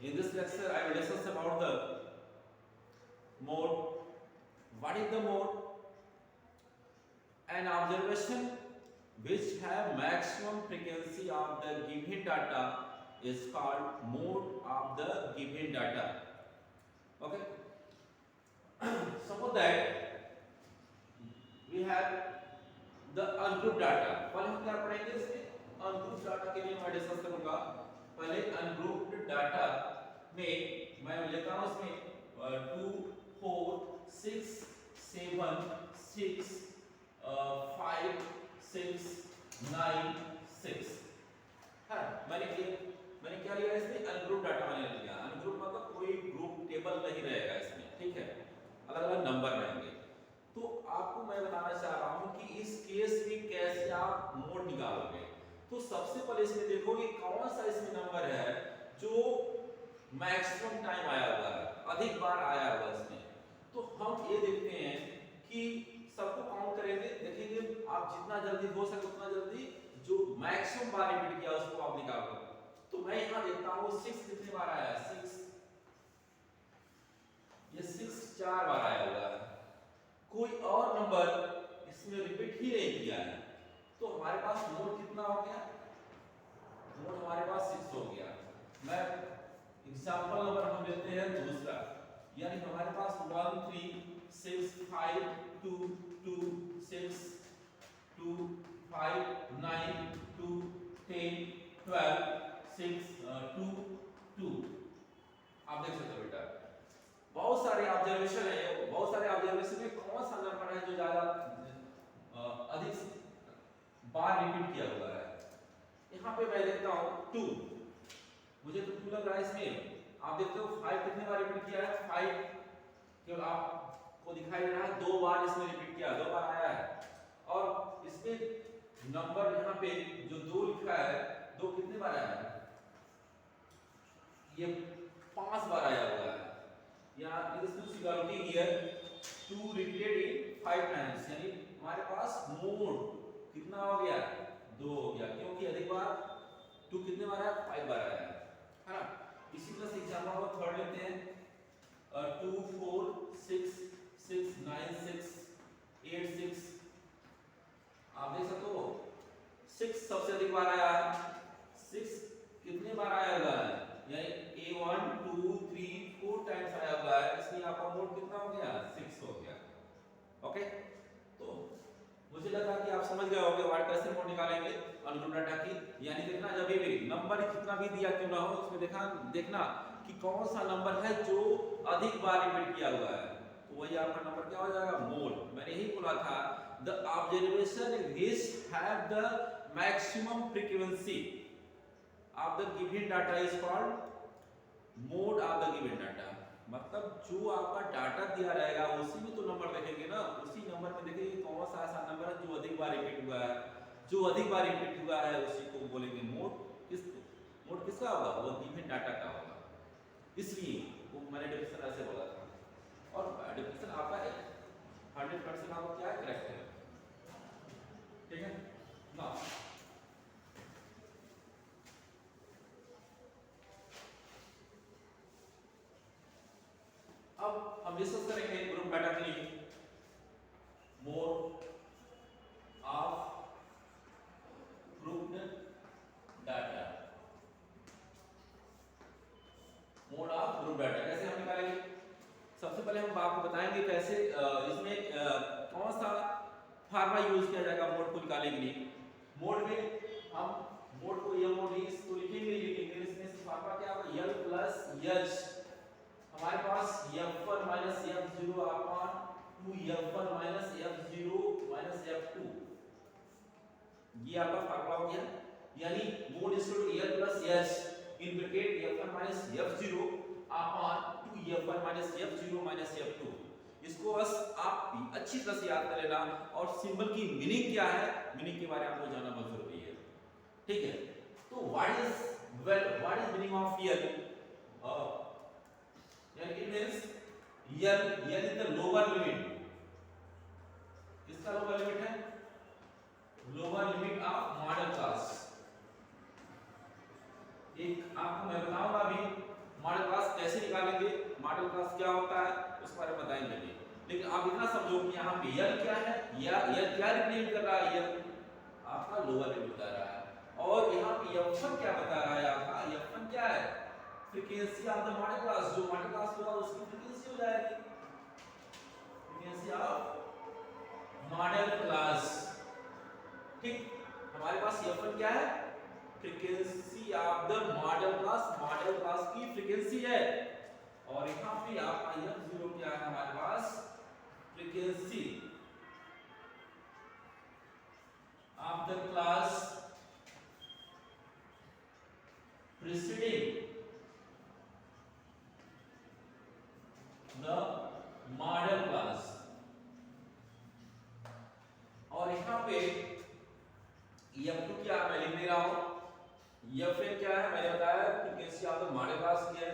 In this lecture, I will discuss about the mode. What is the mode? An observation which have maximum frequency of the given data is called mode of the given data. Okay. Suppose that we have the ungrouped data. पहले हम क्या पढ़ेंगे इसमें ungrouped data के लिए मैं discuss करूंगा. पहले ungrouped data में मैं लेता हूं इसमें 2 4 6 7 6 5 6 9 6 है. मैंने क्या लिया इसमें अनग्रुप डाटा मैंने लिया. अनग्रुप मतलब कोई ग्रुप टेबल नहीं रहेगा इसमें. ठीक है, अलग अलग नंबर रहेंगे. तो आपको मैं बताना चाह रहा हूं कि इस केस में कैसे आप मोड निकालोगे. तो सबसे पहले इसमें देखोगे कौन सा इसमें नंबर है जो मैक्सिमम टाइम आया हुआ है, अधिक बार आया हुआ है इसमें. तो हम ये देखते हैं कि सबको काउंट करेंगे, देखेंगे आप जितना जल्दी हो सके उतना जल्दी जो मैक्सिमम बार रिपीट किया उसको आप निकालो. तो मैं यहां देखता हूं 6 कितने बार आया है. 6 ये 6 4 बार आया हुआ है. कोई और नंबर इसमें रिपीट ही नहीं किया है. तो हमारे पास मोड कितना हो गया. मोड हमारे पास 6 हो गया. मैं एग्जांपल नंबर हम लेते हैं दूसरा, यानी हमारे पास 1 3 6 5 2 2 6 2 5 9 2 10 12 6 2 2. आप देख सकते हो बेटा बहुत सारे ऑब्जर्वेशन है. बहुत सारे ऑब्जर्वेशन में कौन सा नंबर है जो ज्यादा अधिक बार रिपीट किया हुआ है. यहाँ पे मैं देखता हूँ 2. मुझे तो 2 लग रहा है इसमें. आप देखते हो 5 कितने बार रिपीट किया है. 5 केवल आपको दिखाई दे रहा है 2 बार इसमें रिपीट किया, 2 बार आया है. और इसमें नंबर यहाँ पे जो 2 लिखा है 2 कितने बार आया है. ये 5 बार आया हुआ है. यहाँ security here 2 repeated in 5 times, यानी हमारे पास मोड कितना हो गया 2 हो गया, क्योंकि अधिक बार 2 कितने बार आया 5 बार आया है ना. इसी तरह से एग्जांपल को थर्ड लेते हैं 2 4 6 6 9 6 8 6. आप देख सकते हो 6 सबसे अधिक बार आया है. 6 कितने बार आया हुआ है, यानी A1 2 3 4 टाइम्स आया हुआ है. इसलिए आपका मोड कितना हो गया 6 हो गया. ओके, तो मुझे लगा कि आप समझ गए होंगे वाट कैसे मोड निकालेंगे अनग्रुप डाटा की. यानी देखना जब भी नंबर कितना भी दिया क्यों ना हो उसमें देखना कि कौन सा नंबर है जो अधिक बार रिपीट किया हुआ है. तो वही आपका नंबर क्या हो जाएगा मोड. मैंने यही बोला था the observation which have the maximum frequency of the given data is called mode of the given data. मतलब जो आपका डाटा दिया रहेगा उसी में तो नंबर देखेंगे ना. उसी नंबर में देखेंगे कौन सा ऐसा नंबर है जो अधिक बार रिपीट हुआ है. जो अधिक बार रिपीट हुआ है उसी को बोलेंगे मोड. मोड किसका होगा, वो गिवन डाटा का होगा. इसलिए वो मैंने डेफिनेशन ऐसे बोला था. और डेफिनेशन आपका 100% आपको क्या है करेक्ट है. ठीक है ना. अब हम डिस्कस करेंगे ग्रुप डाटा के लिए mode of grouped data. Mode of group data कैसे हम निकालेंगे. सबसे पहले हम आपको बताएंगे कैसे इसमें कौन सा फार्मूला यूज किया जाएगा मोड को निकालने के लिए. मोड में हम मोड को ये मोड इसको लिखेंगे. इसमें से फार्मूला क्या होगा L प्लस H. हमारे पास f1 f0 upon 2 f1 f0 f2. ये आपका फार्मूला हो गया. यानी mode equal to L plus H in bracket f1 f0 upon 2 f1 f0 f2. इसको बस आप अच्छी तरह से याद कर लेना. और सिंबल की मीनिंग क्या है, मीनिंग के बारे में आपको जानना बहुत जरूरी है. ठीक है, तो what is meaning of L. It means L is the lower limit. किसका लोअर लिमिट है, lower limit of model class. एक आपको मैं बताऊंगा अभी मॉडल क्लास कैसे निकालेंगे, मॉडल क्लास क्या होता है उसके बारे में बताएंगे नहीं। लेकिन आप इतना समझो कि यहाँ पे यल क्या है, या यल क्या रिप्रेजेंट कर रहा है, यल आपका लोअर लिमिट बता रहा है, और यहाँ पे f1 क्या बता रहा है, आपका f1 क्या है, frequency of the model class, जो मॉडल क्लास होगा उसकी फ्रीक्वेंसी हो जाएगी, फ्रीक्वेंसी ऑफ मॉडल क्लास। ठीक, हमारे पास f1 क्या है, frequency of the model class की फ्रीक्वेंसी है, और यहाँ पे आपका f0 क्या है, हमारे पास frequency of the class preceding the model class। और यहाँ पे f2 क्या मैं लिख दे रहा हूं, f1 क्या है मैंने बताया frequency of the model class क्या है,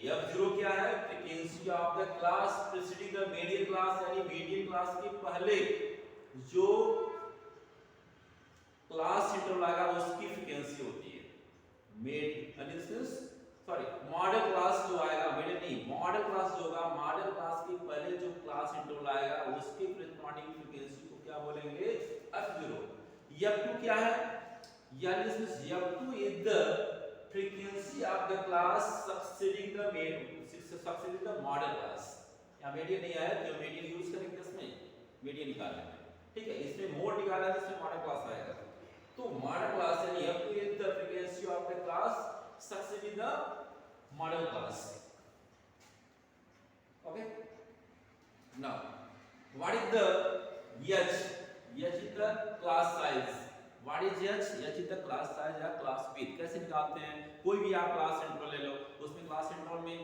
f0 क्या है frequency of the class preceding the median class, यानी मीडियन क्लास के पहले जो क्लास इंटरवल आएगा उसकी फ्रीक्वेंसी होती है। मॉडल क्लास जो आएगा, मीडियन नहीं, मॉडल क्लास जो होगा, मॉडल क्लास के पहले जो क्लास इंटरवल आएगा उसकी कॉरेस्पॉन्डिंग फ्रीक्वेंसी को क्या बोलेंगे, f0। f2 क्या है, यानी f2 is the frequency of the class succeeding the model class. यहां मीडियन नहीं आया तो मीडियन यूज करेंगे इसमें, मीडियन निकालने में, ठीक है, इसमें मोड निकालना है जिसमें मॉडल क्लास आएगा। तो मॉडल क्लास यानी f2 is the frequency of the class succeeding the model class. Okay, now what is the h, h is the class size, what is h is the class size या class width. कैसे निकालते हैं, कोई भी आप class interval ले लो, उसमें class interval में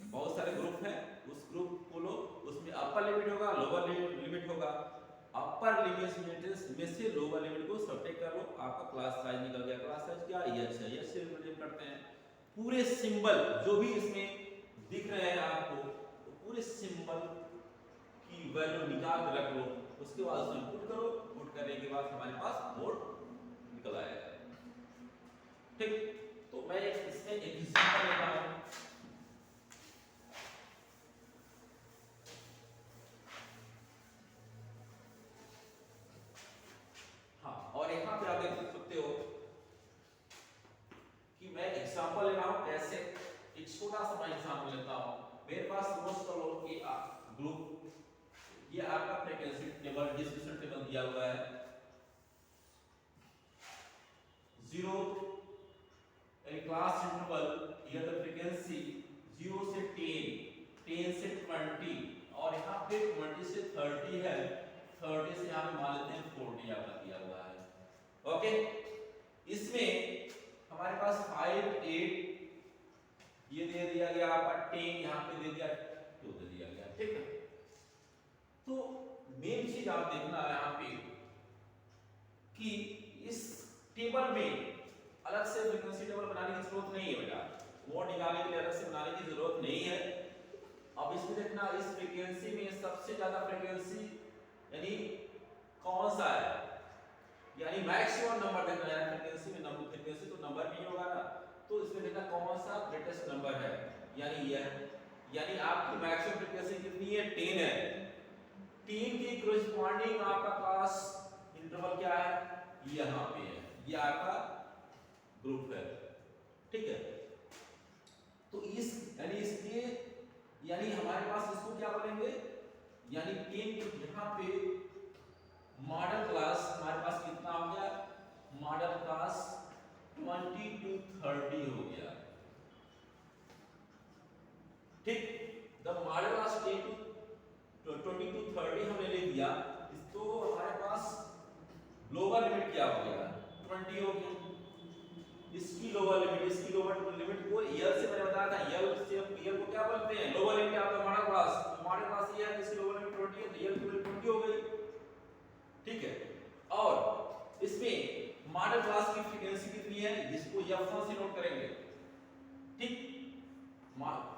बहुत सारे ग्रुप हैं, उस ग्रुप को लो, उसमें अपर लिमिट होगा लोअर लिमिट होगा, अपर लिमिट में से लोअर लिमिट को सब्ट्रैक्ट कर लो, आपका क्लास साइज निकल गया। क्लास साइज क्या h है, h से रिप्रेजेंट करते हैं पूरे सिंबल जो भी इसमें दिख रहे हैं आपको, तो पूरे सिंबल की वैल्यू निकाल के रख लो, उसके बाद उसमें पुट करो, पुट करने के बाद हमारे पास मोड निकल आएगा। ठीक, तो मैं इसमें एक एग्जांपल लेता हूं, हाँ, और यहाँ पे आप देख सकते हो कि मैं एग्जांपल ले रहा हूं कैसे, एक छोटा सा मैं एग्जांपल लेता हूं। मेरे पास सपोज करो कि ग्रुप, ये आपका फ्रीक्वेंसी टेबल डिस्ट्रीब्यूशन टेबल दिया हुआ है, 0 एक क्लास इंटरवल, ये द फ्रीक्वेंसी 0 से 10, 10 से 20, और यहाँ पे 20 से 30 है, 30 से यहाँ पे मान लेते हैं 40 आपका दिया हुआ है। ओके, इसमें हमारे पास 5, 8 ये दे दिया गया, आपका 10 यहाँ पे दे दिया, 2 दे दिया गया, ठीक है। तो मेन चीज आप देखना है यहाँ पे कि इस टेबल में अलग से फ्रीक्वेंसी टेबल बनाने की जरूरत नहीं है बेटा, मोड निकालने के लिए अलग से बनाने की जरूरत नहीं है। अब इसमें देखना इस फ्रीक्वेंसी में सबसे ज्यादा फ्रीक्वेंसी यानी कौन सा है, यानी मैक्सिमम नंबर देखना है फ्रीक्वेंसी में, नंबर फ्रीक्वेंसी तो नंबर नहीं होगा ना, तो इसमें देखना कौन सा ग्रेटेस्ट नंबर है, यानी यह, यानी आपकी मैक्सिमम फ्रीक्वेंसी कितनी है, 10 है, 10 की कॉरेस्पॉन्डिंग आपका क्लास इंटरवल क्या है, यहाँ पे है, ये आपका ग्रुप है, ठीक है। तो इस यानी इसलिए यानी हमारे पास इसको क्या बोलेंगे, यानी 10 यहाँ पे मॉडल क्लास हमारे पास कितना हो गया, मॉडल क्लास 20 to 30 हो गया, ठीक। द मॉडल क्लास 20 to 30 हमने ले लिया, तो हमारे पास लोअर लिमिट क्या हो गया, 20 हो गया, इसकी लोअर लिमिट को यल से मैंने बताया था, यल को क्या बोलते हैं, लोअर लिमिट आपका मॉडल क्लास ये है, इसकी लोअर लिमिट 20 है, तो यल की वैल्यू 20 हो गई, ठीक है। और इसमें मॉडल क्लास की फ्रीक्वेंसी कितनी है, इसको f1 से नोट करेंगे, ठीक।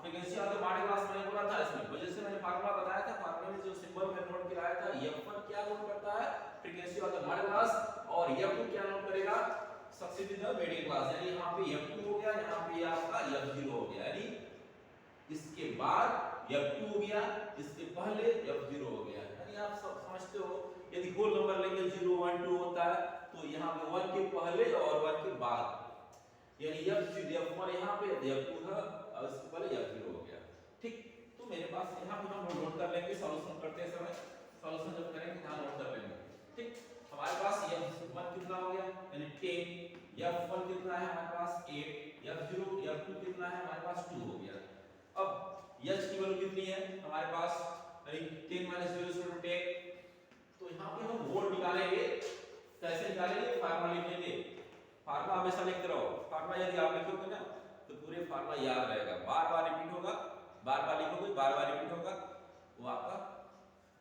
Frequency of the model class मैंने बोला था, इसमें वजह से मैंने फार्मूला बताया था, फार्मूले में जो सिंबल मैंने नोट किया था, f1 क्या नोट करता है, frequency of the model class, और f2 क्या नोट करेगा, सक्सीडिंग द मीडियन क्लास, यानी यहाँ पे f2 हो गया, यहाँ पे आपका f0 हो गया, यानी इसके बाद F2 हो गया, इसके पहले F0 हो गया। यानी आप सब समझते हो, यदि होल नंबर लेंगे 0 1 2 होता है तो यहाँ पे 1 के पहले और 1 के बाद, यानी F1 यहाँ पे F2 है और इसके पहले F0 हो गया। ठीक, तो मेरे पास यहाँ पे हम नोट कर लेंगे सॉल्यूशन करते समय, सॉल्यूशन जब करेंगे यहाँ नोट कर लेंगे। ठीक, हमारे पास F1 कितना हो गया यानी 10, F1 कितना है हमारे पास 8, F2 कितना है हमारे पास 2 हो गया। अब H की वैल्यू कितनी है हमारे पास, यानी 10 - 0 = 10। तो यहाँ पे हम मोड निकालेंगे, कैसे निकालेंगे, फार्मूला लिखेंगे। फार्मूला हमेशा लिखते रहो, फार्मूला यदि आप लिखोगे ना तो पूरे फार्मूला याद रहेगा, बार बार रिपीट होगा, बार बार लिखोगे बार बार रिपीट होगा, वो आपका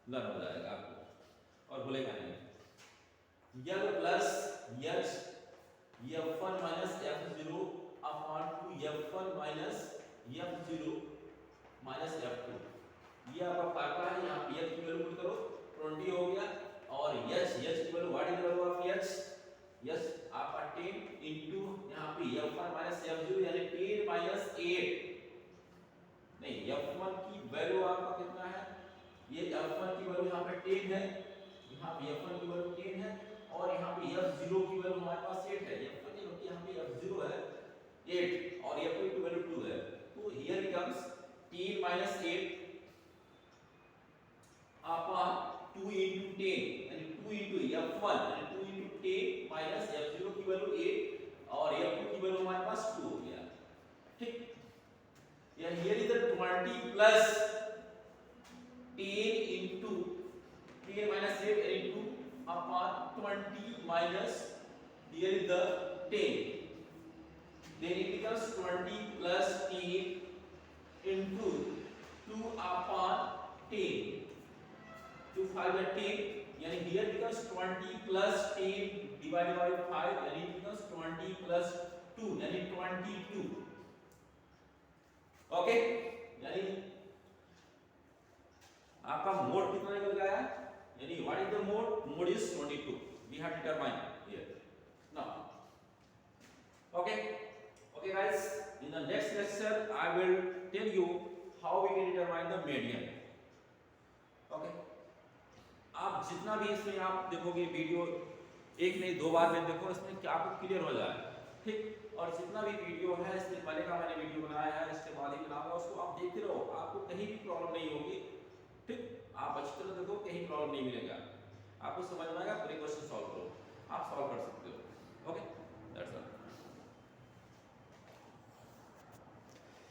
लर्न हो जाएगा आपको और भूलेगा नहीं। L plus H F1 minus F0 upon 2 F1 minus F0 minus F2, ये आपका फार्मूला है। यहाँ पे H की वैल्यू पुट करो 20 हो गया, और H की value, what is the value of H, H आपका 10 इनटू यहाँ पे F1 माइनस F0 यानी 10 माइनस 8, नहीं F1 की वैल्यू आपका कितना है, ये F1 की वैल्यू यहाँ पे 10 है, यहाँ पे F1 की वैल्यू 10 है, और यहाँ पे F0 की वैल्यू हमारे पास 8 है। F1 की यहाँ पे F0 है 8 और F2 की वैल्यू 2 है, तो here becomes 10 minus 8 upon 2 into 10 यानी 2 into F1 यानी 2 into 10 माइनस F0 की वैल्यू 8 और F2 की वैल्यू हमारे पास 2 हो गया। ठीक, यानी here is the 20 plus 10 into 10 minus 8 into upon 20 minus here is the 10, then it becomes 20 plus 10 into 2 upon 10, 2 5 are 10, यानी here becomes 20 plus 10 divided by 5 यानी it becomes 20 plus 2 यानी 22। ओके, यानी आपका मोड कितना निकल गया है, यानी what is the mode, mode is 22, we have determined here now. Okay okay guys, in the next lecture I will tell you how we can determine the median. Okay, आप जितना भी इसमें आप देखोगे वीडियो, एक नहीं दो बार में देखो, इसमें क्या आपको क्लियर हो जाए। ठीक, और जितना भी वीडियो है, इससे पहले का मैंने वीडियो बनाया है, इसके बाद ही बनाऊंगा, उसको आप देखते रहो, आपको कहीं भी प्रॉब्लम नहीं होगी। ठीक, आप अच्छी तरह देखो, कहीं प्रॉब्लम नहीं मिलेगा, आपको समझ में आएगा, पूरे क्वेश्चन सॉल्व करो, आप सॉल्व कर सकते हो। ओके।